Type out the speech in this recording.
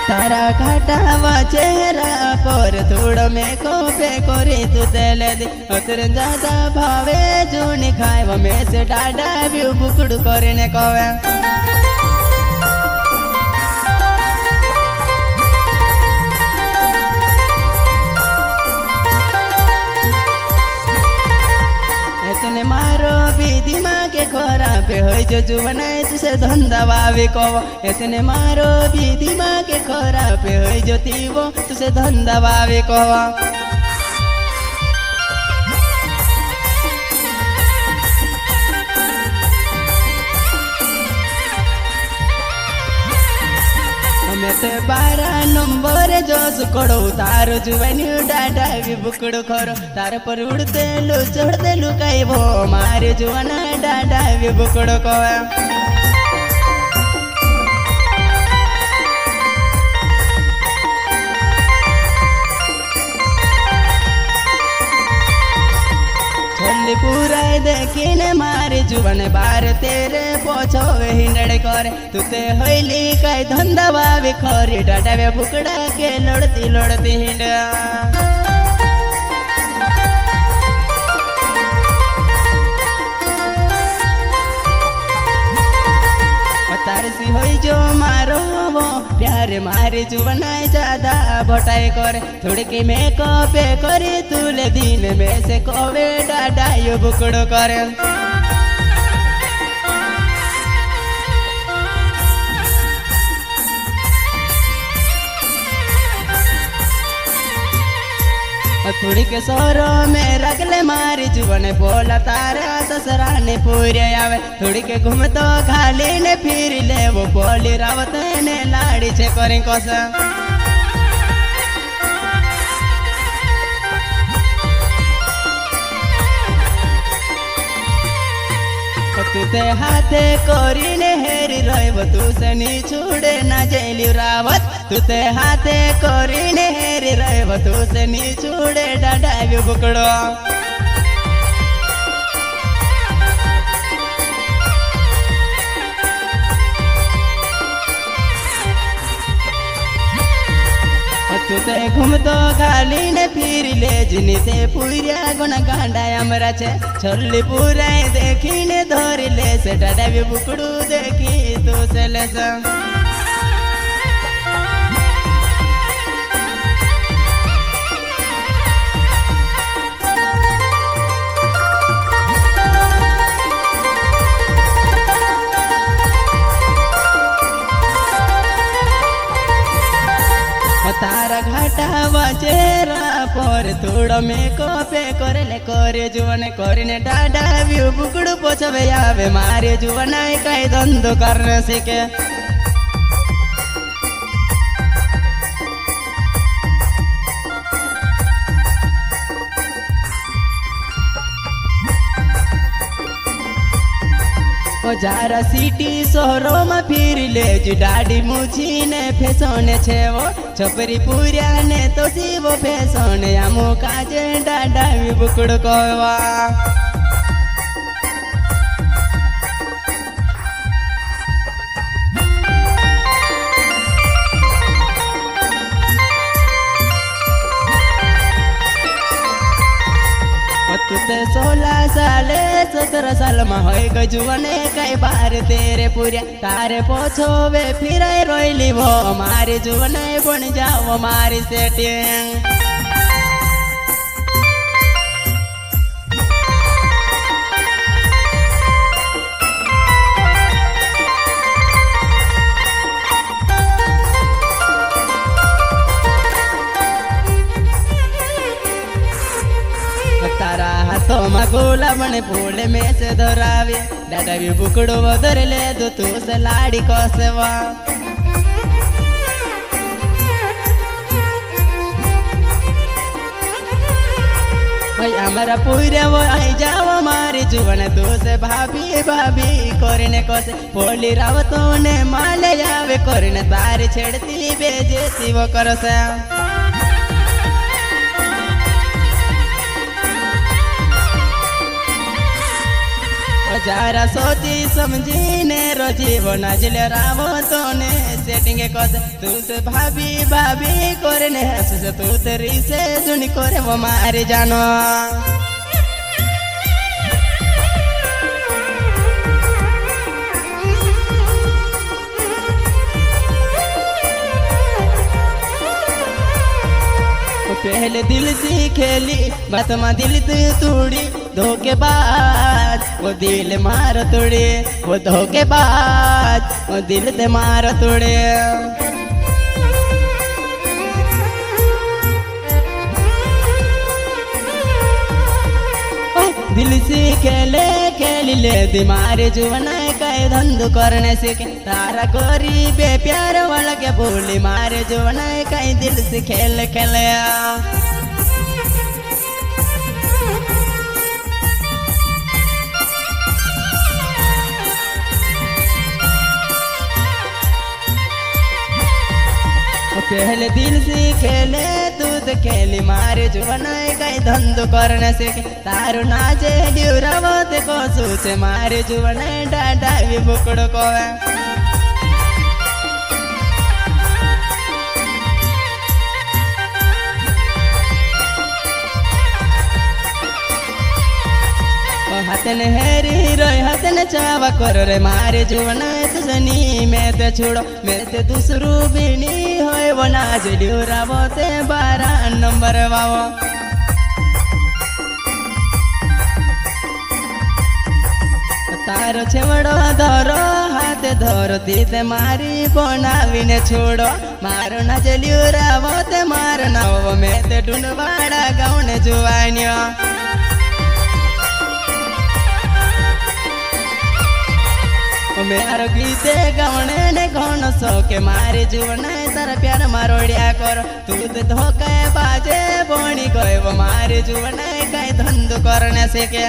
तारा घाटावा चेहरा पर थोड़ा में कोपे कोरी तू तेले दे अतर ज्यादा भावे जूनी खाए में से डाडा भी बुकड़ करने कोवे तने मारो भी दिमाग के खराब हो जो जुवनाए तुसे धंधा वावे को एतने मारो भी दिमाग के खराब हो जो तीवो तुसे धंधा वावे को मैं 12 नंबर जो सुकड़ो तारो जुवानी डाडा भी बुकड़ो खरो तार पर उड़ते लो चढ़ते लो कई वो मारे जुवाना डाडा भी बुकड़ो को पूरा देखिने मारे जुवन बार तेरे पोछो हिंडड़ करे तुते होइली कई धंधा वावे खरी डाडा वे बुकड़ा के लड़ती लड़ती हिंडा तारसी होई जो मारो वो प्यार मारे जुवनाए ज्यादा भटाए करे थोड़े के में कपे करे तुले दिन में से कोवे डाडा यो बुकड़ो करे थोड़ी के सोरो में रगले मारी जुवन बोला तारा ससरा ने पूरे आवे थोड़ी के घूम तो खाली ने फिर ले वो बोली रावत ने लाड़ी छे करें कोसा तुते हाथे कोरी ने हेरी रोइब तू से नी छुड़े ना जेली रावत तुते हाथे कोरी ने हेरी रोइब तू से नी छुड़े डाडा भी बुकड़ो तुते घूम तो खाली ने फिर ले जिनी से पूरा गुना गांडा हमरा छे छोरली पूरा देखी ने धर ले से डाडा भी बुकड़ू देखी तू से ले सा तारा घाटा चेहरा पर थोड़ा में कोपे करे जुवन करने डाडा भी बुकड़ू पोछवे आवे मारे जुवनाए कई धंधो करने सीखे जारा सिटी शहरों में फिर ले जो डाडी मुझी ने फेसोने छे वो छपरी पूरा ने तो सी वो फेसोने आमो काजे डाडा भी बुकड़ कोवा तुते 16 साल 17 साल में हो गई जुवने कई बार तेरे पूरे तारे पोछो वे फिर रोइली वो हमारे जुवने बन जाओ हमारी सेटिंग तारा हाथों में गोला बने फूल में से धरावे डाडा भी बुकड़ो धर ले दो तू से लाड़ी को सेवा भाई हमारा पूरे वो आई जाओ हमारी जुवन तू से भाभी भाभी करने को से बोली रावतों ने माले जावे करने तारी छेड़ती बेजेती वो करो से जारा सोची समझी ने रोजी वो नजल रावो तो ने सेटिंग कद तू से भाभी भाभी करने हंस से तू तेरी से सुन करे वो मारे जानो पहले दिल से खेली बात में दिल तोड़ी धोखेबाज वो दिल मार तोड़े वो धोखेबाज वो दिल ते मार तोड़े दिल से खेली ले दिमारे जुवना कई धंधु करने से तारा गोरी बे प्यार वाला के बोली मारे जुवना कई दिल से खेल खेले पहले दिल से खेले दूध खेली मारे जुवना कई धंधु करने से तारू नाचे ड्यूरावत को सोचे मारे जुवना डाडा भी बुकड़ को हतन हेरी रोय हतन चावा करो रे मारे जुवना तुझनी मैं ते छोड़ो मैं ते दूसरू बीनी होए वो नाच ड्यूरावो ते 12 नंबर वावो तारो छेवड़ो धरो हाथ धरो तीते मारी बनावी ने छोड़ो मारो ना जल्यूरावो ते मार नावो मैं ते ढूंढवाड़ा गाँव ने जुवानियो मेरा गीते गावने ने कौन सो के मारे जुवना तारा प्यार मारोड़िया करो तू तो धोखे बाजे बोनी गए वो मारे जुवना कई धंधु करने से के